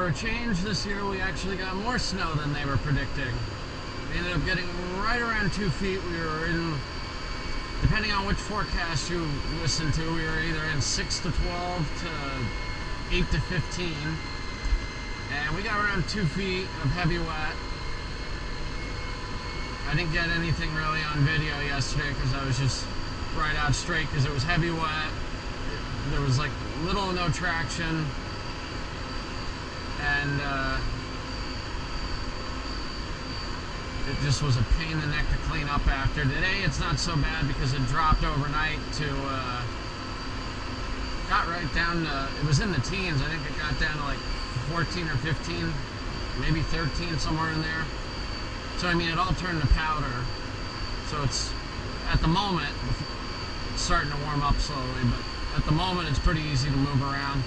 for a change this year, we actually got more snow than they were predicting. We ended up getting right around 2 feet. We were in, depending on which forecast you listen to, we were either in 6 to 12 to 8 to 15. And we got around 2 feet of heavy wet. I didn't get anything really on video yesterday because I was just right out straight because it was heavy wet. There was like little or no traction. And it just was a pain in the neck to clean up after. Today it's not so bad because it dropped overnight to, got right down to, it was in the teens. I think it got down to like 14 or 15, maybe 13, somewhere in there. So I mean, it all turned to powder. So it's, at the moment, it's starting to warm up slowly, but at the moment it's pretty easy to move around.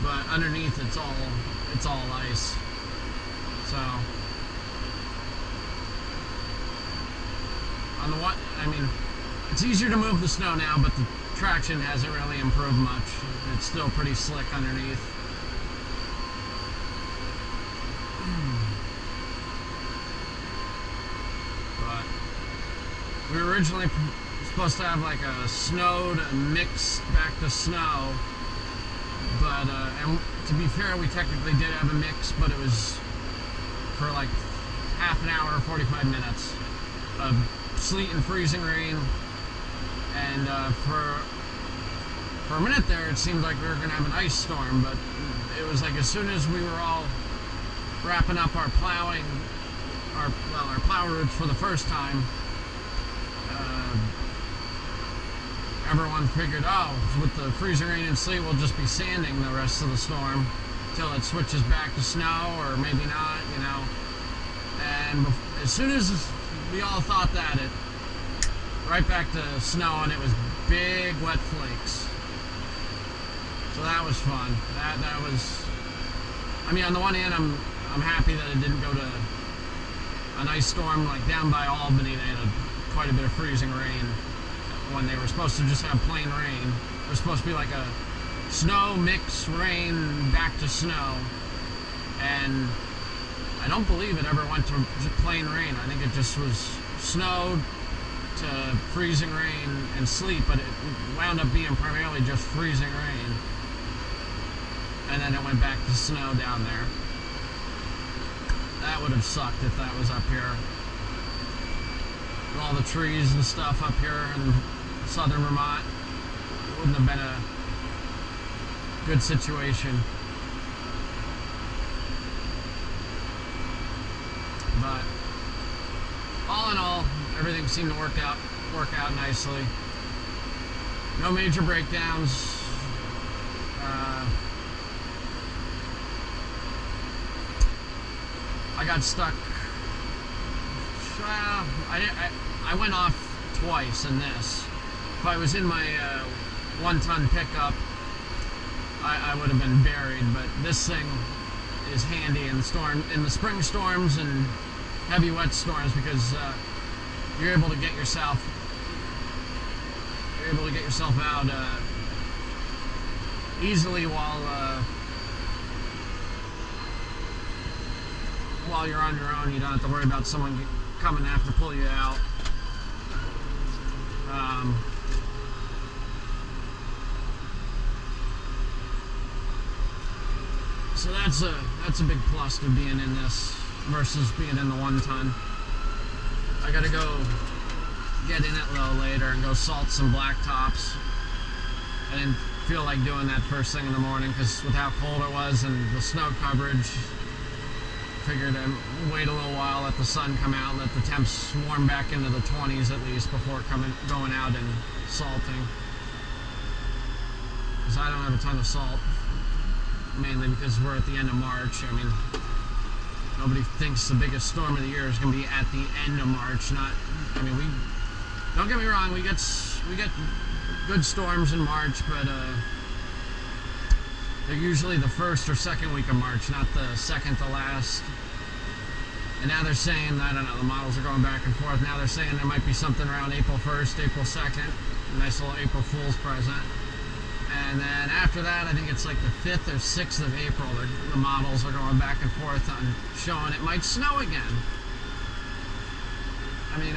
But underneath it's all ice. So on the what, I mean, it's easier to move the snow now, but the traction hasn't really improved much. It's still pretty slick underneath. But we were originally supposed to have like a snowed mixed back to snow, but and to be fair, we technically did have a mix, but it was for like half an hour, 45 minutes of sleet and freezing rain. And for a minute there, it seemed like we were going to have an ice storm, but it was like as soon as we were all wrapping up our plowing, our plow routes for the first time, everyone figured, oh, with the freezing rain and sleet, we'll just be sanding the rest of the storm till it switches back to snow, or maybe not, you know. And as soon as we all thought that, it right back to snow, and it was big wet flakes. So that was fun. That was, I mean, on the one hand, I'm happy that it didn't go to an ice storm like down by Albany. They had quite a bit of freezing rain when they were supposed to just have plain rain. It was supposed to be like a snow mix rain back to snow, and I don't believe it ever went to plain rain. I think it just was snowed to freezing rain and sleet, but it wound up being primarily just freezing rain, and then it went back to snow down there. That would have sucked if that was up here. With all the trees and stuff up here in southern Vermont, it wouldn't have been a good situation. But all in all, everything seemed to work out nicely. No major breakdowns. I got stuck. I went off twice in this. If I was in my 1-ton pickup, I would have been buried. But this thing is handy in the spring storms and heavy wet storms, because you're able to get yourself out easily while you're on your own. You don't have to worry about someone coming to have to pull you out. So that's a big plus to being in this versus being in the 1-ton. I gotta go get in it a little later and go salt some blacktops. I didn't feel like doing that first thing in the morning because with how cold it was and the snow coverage, figured I'd wait a little while, let the sun come out, let the temps warm back into the 20s at least before going out and salting. Because I don't have a ton of salt, mainly because we're at the end of March. I mean, nobody thinks the biggest storm of the year is going to be at the end of March. I mean, don't get me wrong, we get good storms in March, but they're usually the first or second week of March, not the second to last. And now they're saying, I don't know, the models are going back and forth. Now they're saying there might be something around April 1st, April 2nd, a nice little April Fool's present. And then after that, I think it's like the 5th or 6th of April, the models are going back and forth on showing it might snow again. I mean,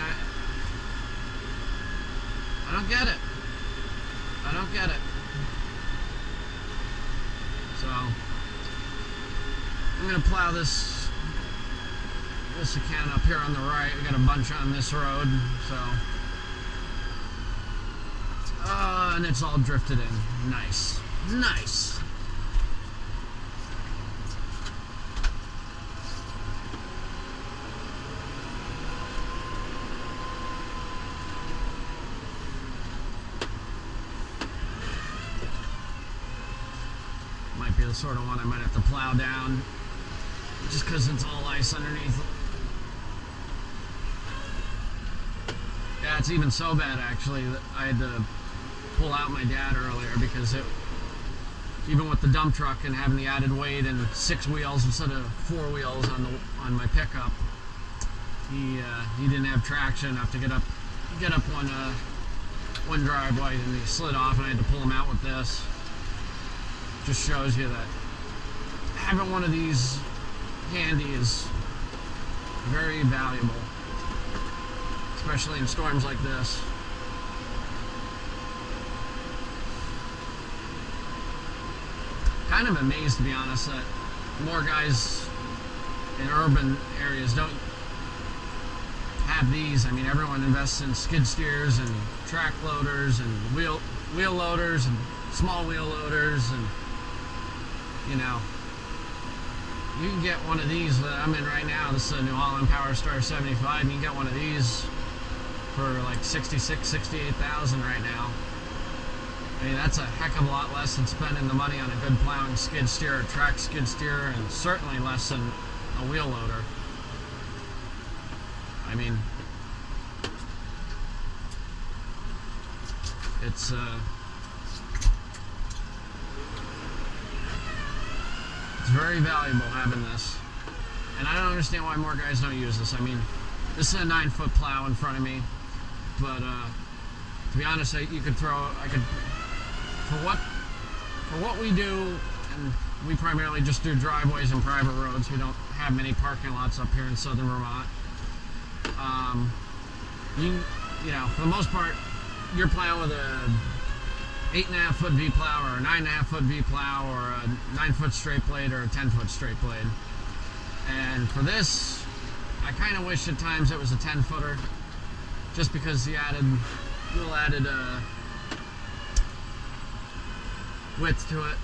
I don't get it. I don't get it. So I'm gonna plow this account up here on the right. We got a bunch on this road, so and it's all drifted in. Nice, nice. Might be the sort of one I might have to plow down, just because it's all ice underneath. Yeah, it's even so bad actually that I had to pull out my dad earlier because even with the dump truck and having the added weight and 6 wheels instead of 4 wheels on my pickup, he didn't have traction enough to get up one driveway, and he slid off, and I had to pull him out with this. Just shows you that having one of these handy is very valuable, especially in storms like this. Kind of amazed, to be honest, that more guys in urban areas don't have these. I mean, everyone invests in skid steers and track loaders and wheel loaders and small wheel loaders, and you know, you can get one of these that I'm in right now. This is a New Holland Power Star 75, and you can get one of these for like 66, 68,000 right now. I mean, that's a heck of a lot less than spending the money on a good plowing skid steer or track skid steer, and certainly less than a wheel loader. I mean, it's very valuable having this, and I don't understand why more guys don't use this. I mean, this is a 9-foot plow in front of me, but to be honest, I could for what we do, and we primarily just do driveways and private roads. We don't have many parking lots up here in southern Vermont. You know, for the most part, you're plowing with a 8.5-foot V plow or a 9.5-foot V plow or a 9-foot straight blade or a 10-foot straight blade. And for this, I kind of wish at times it was a 10-footer, just because the little added width to it.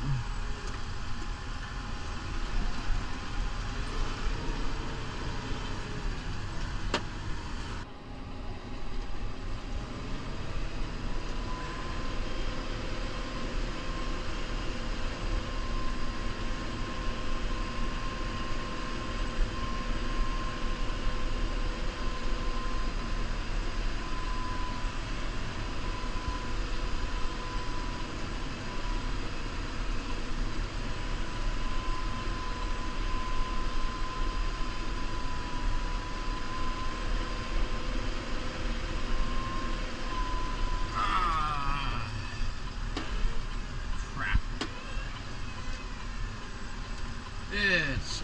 It's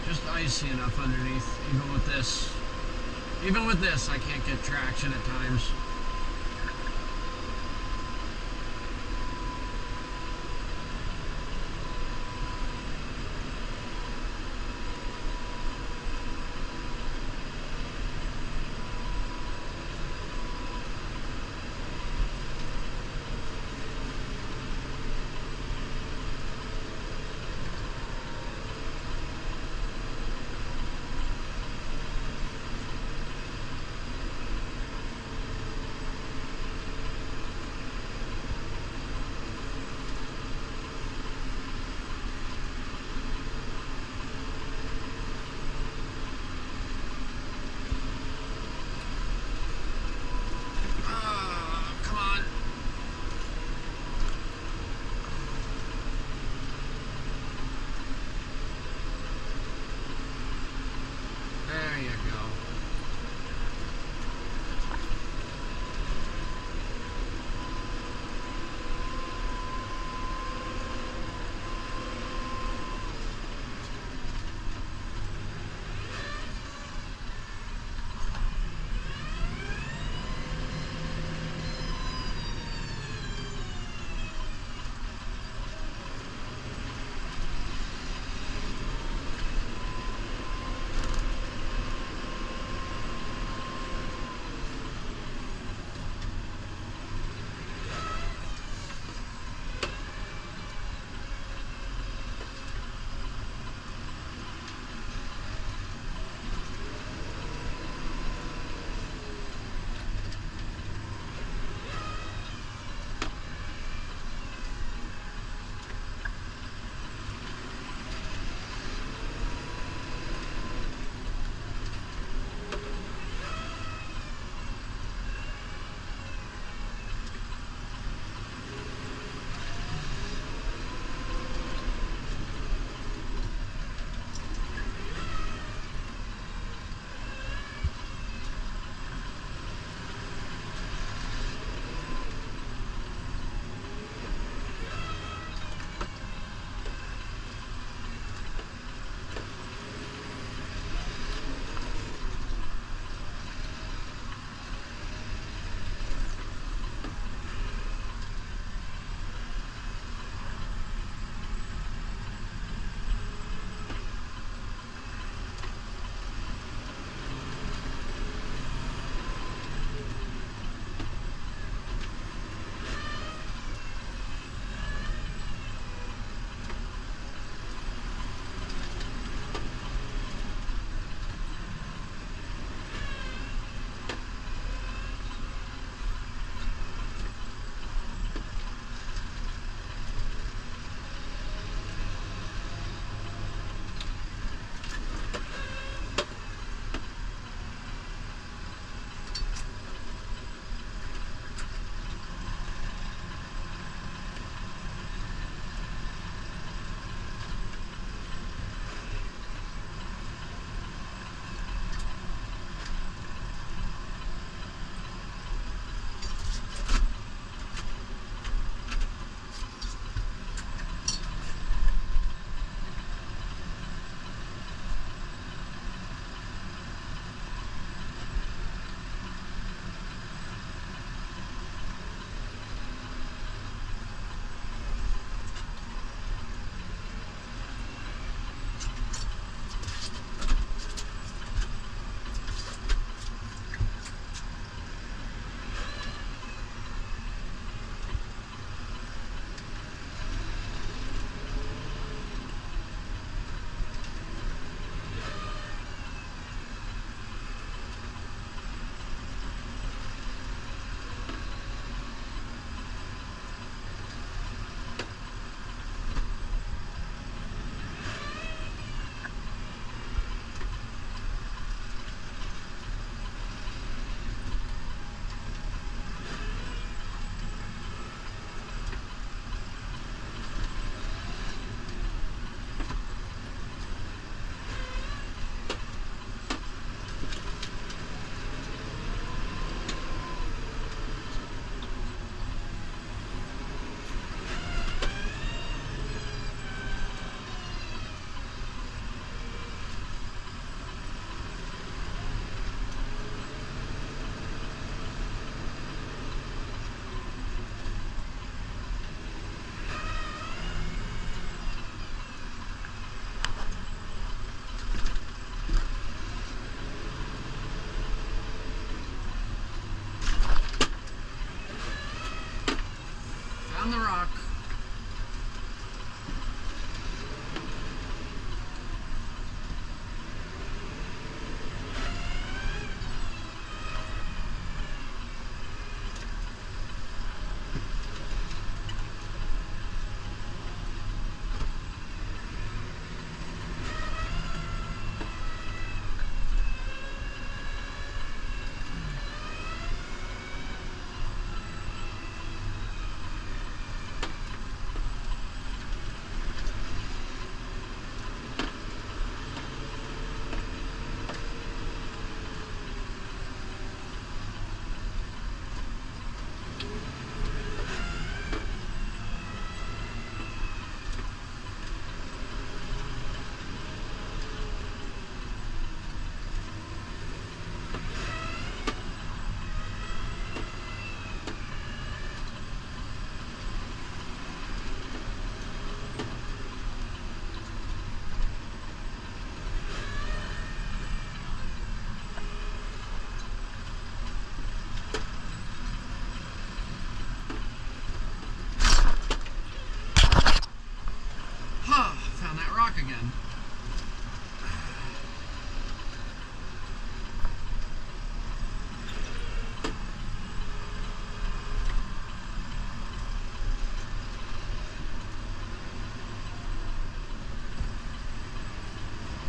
just icy enough underneath. Even with this, I can't get traction at times.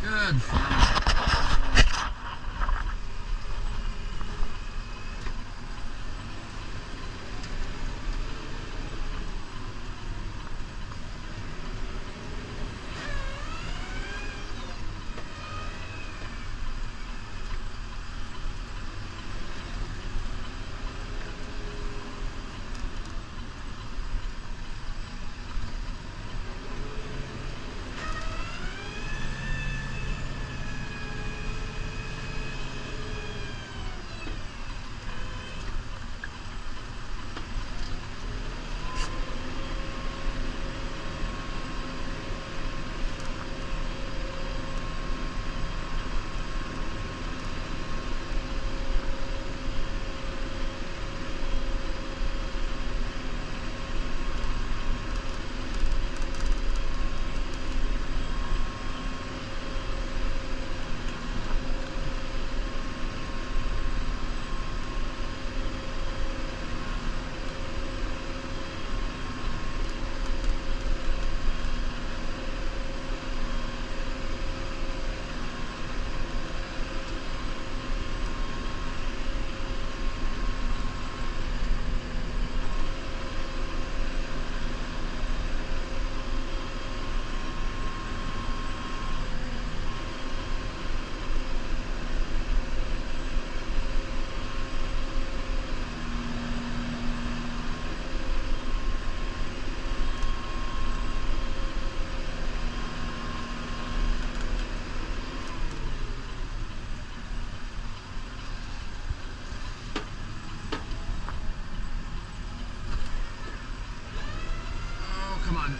Good fun. Oh, come on.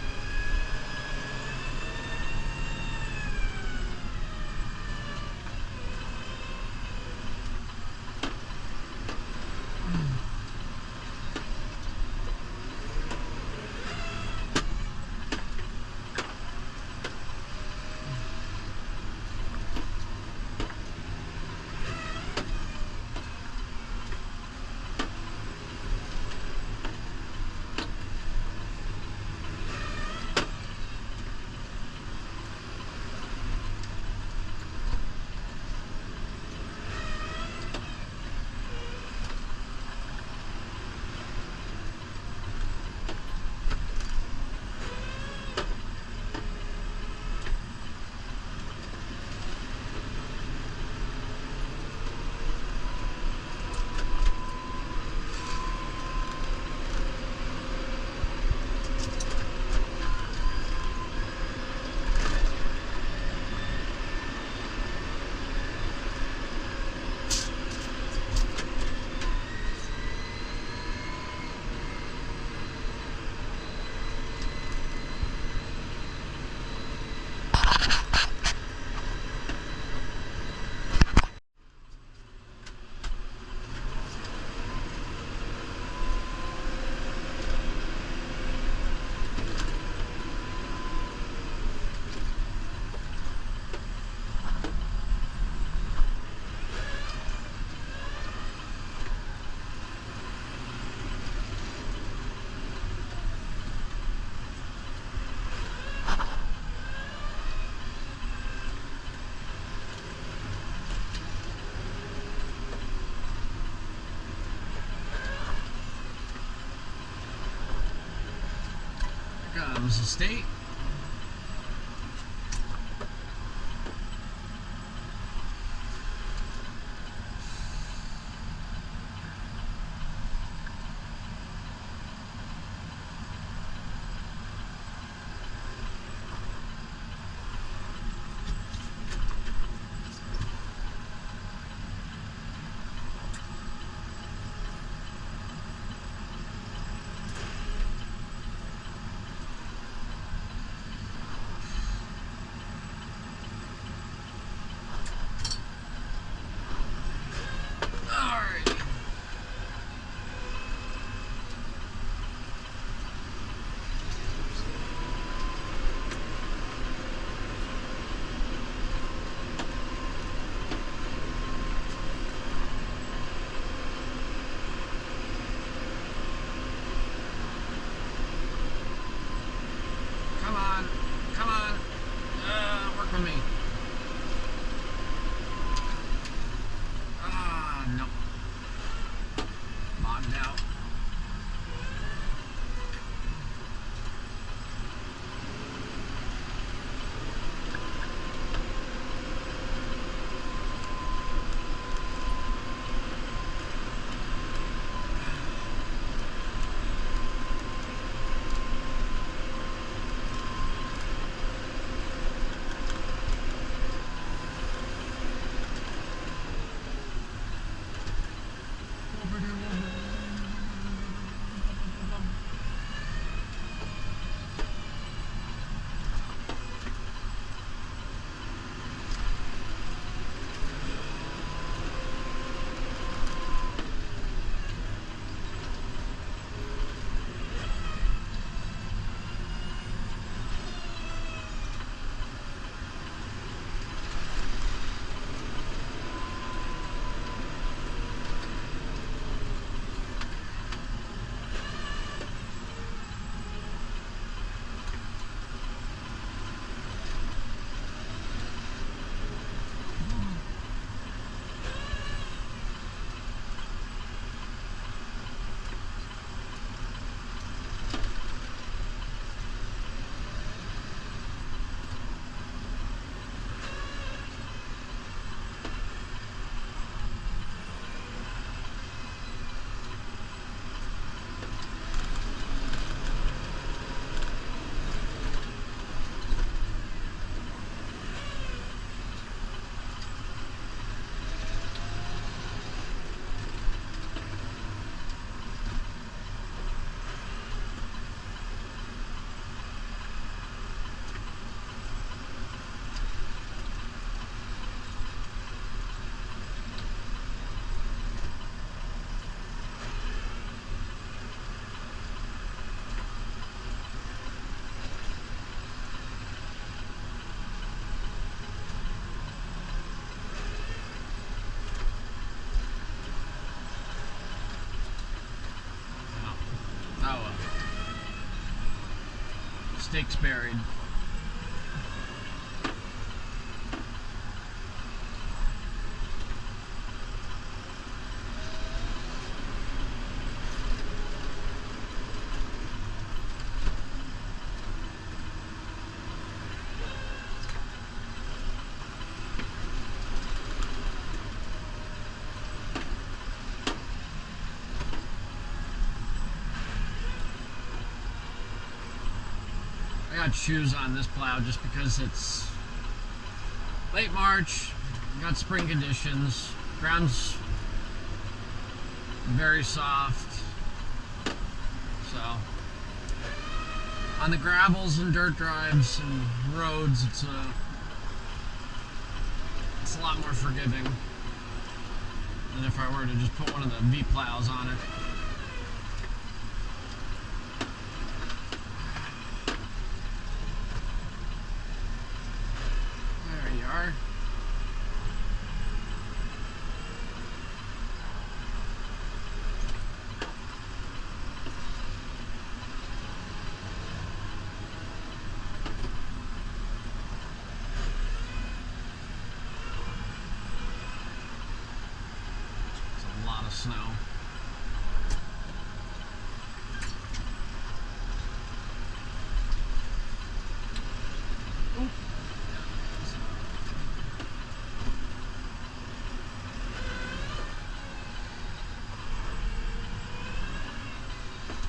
Comes the state. stakes buried. I got shoes on this plow just because it's late March, got spring conditions, ground's very soft, so on the gravels and dirt drives and roads it's a lot more forgiving than if I were to just put one of the V plows on it. Snow.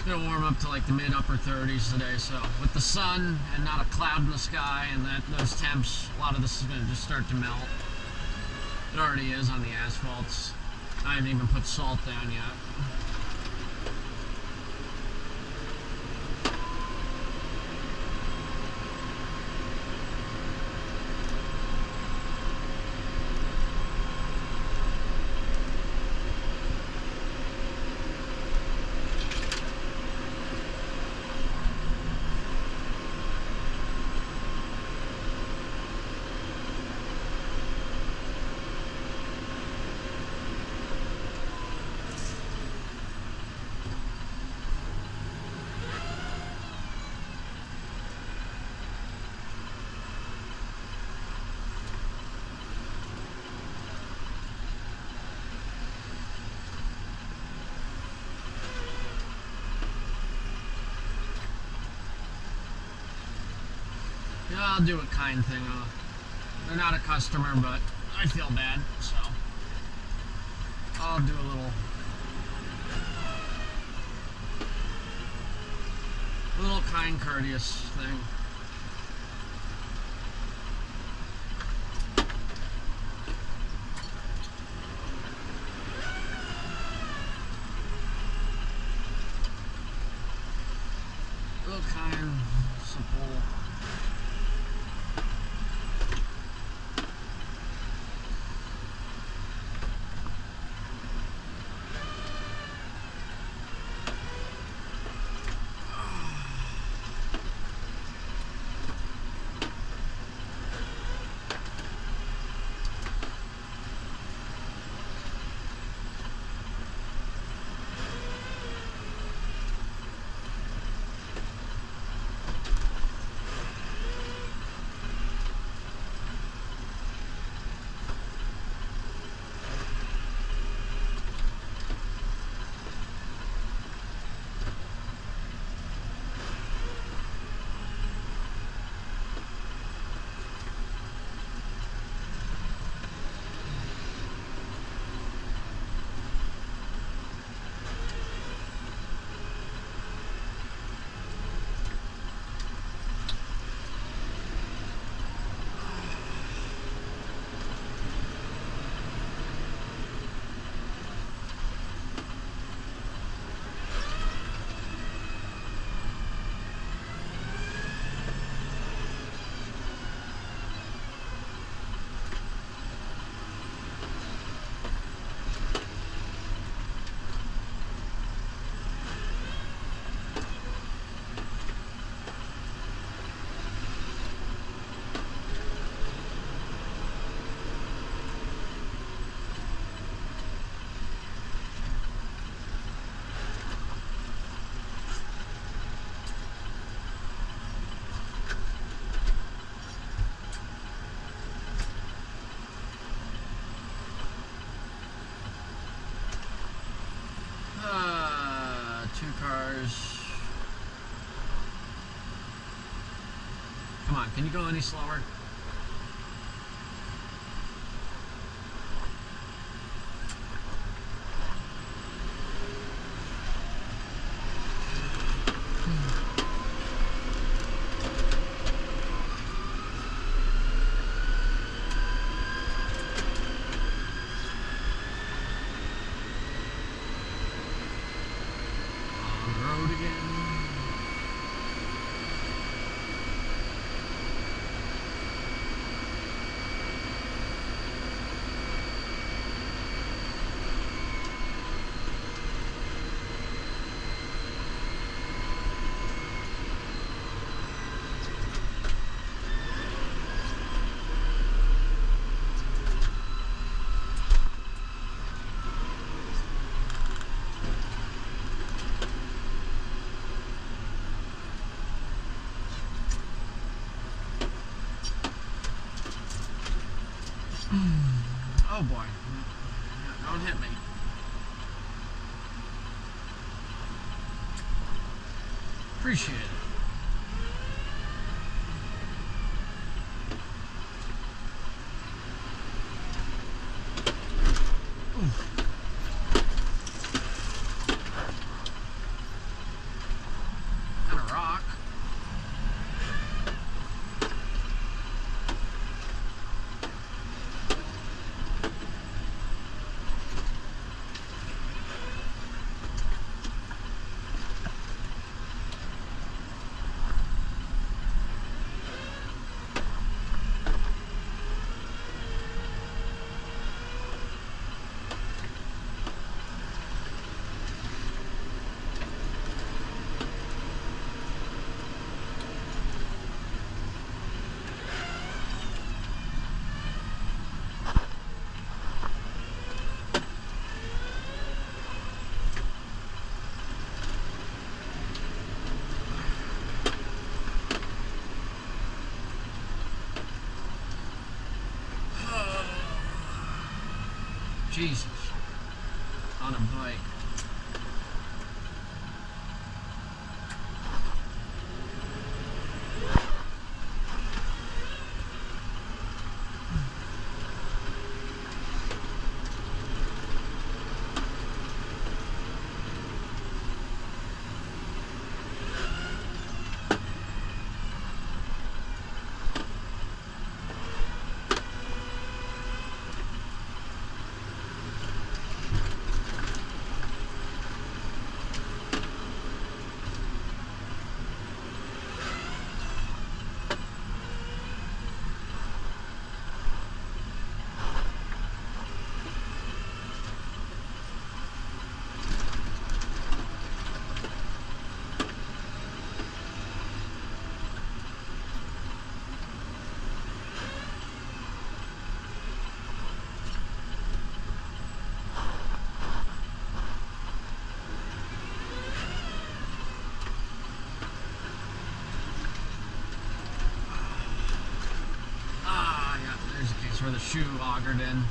It'll warm up to like the mid upper 30s today, so with the sun and not a cloud in the sky and those temps, a lot of this is going to just start to melt. It already is on the asphalts. I haven't even put salt down yet. Yeah, I'll do a kind thing. They're not a customer, but I feel bad, so I'll do a little kind, courteous thing. A little kind, simple. cars. Come on, can you go any slower? Oh boy. Don't hit me. Appreciate it. And a rock. Jesus. On a bike. Where the shoe augured in.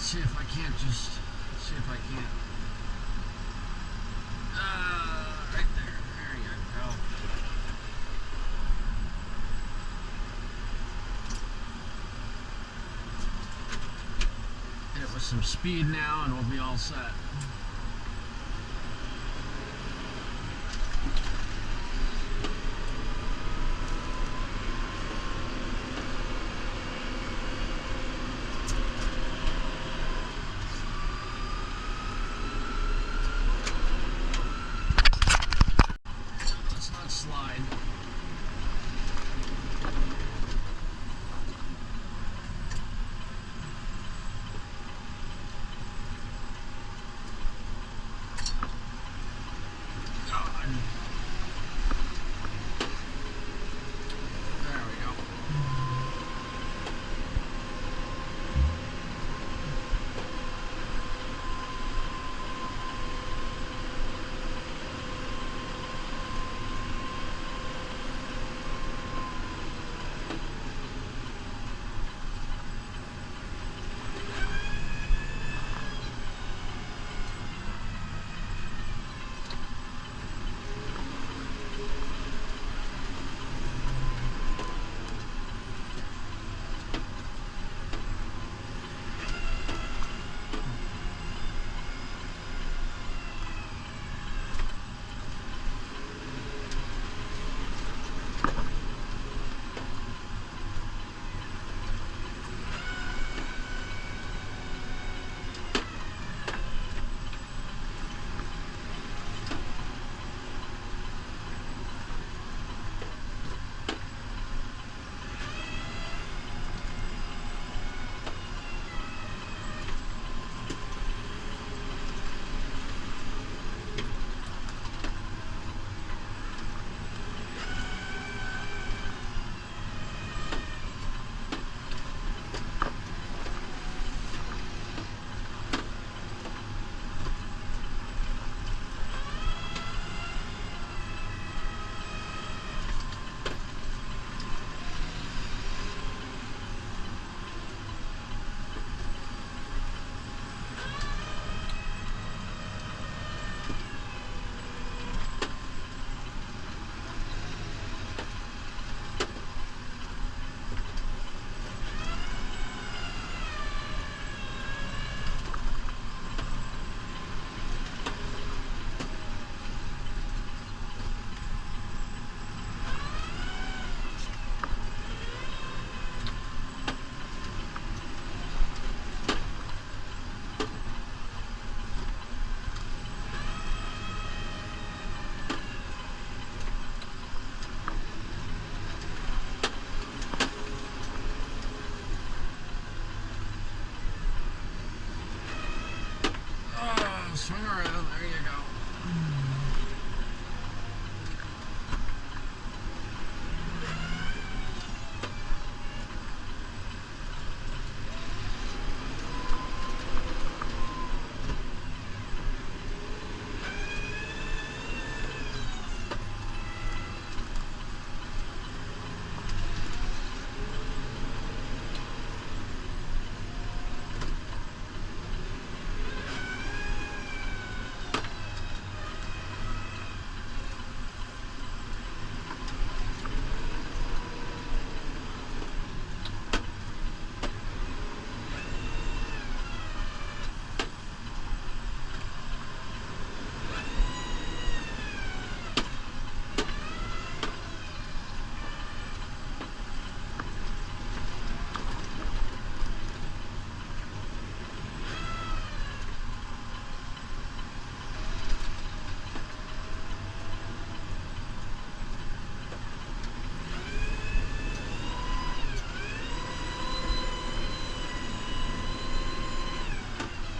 see if I can't just, see if I can't. Right there. There you go. Hit it with some speed now and we'll be all set. Let's not slide.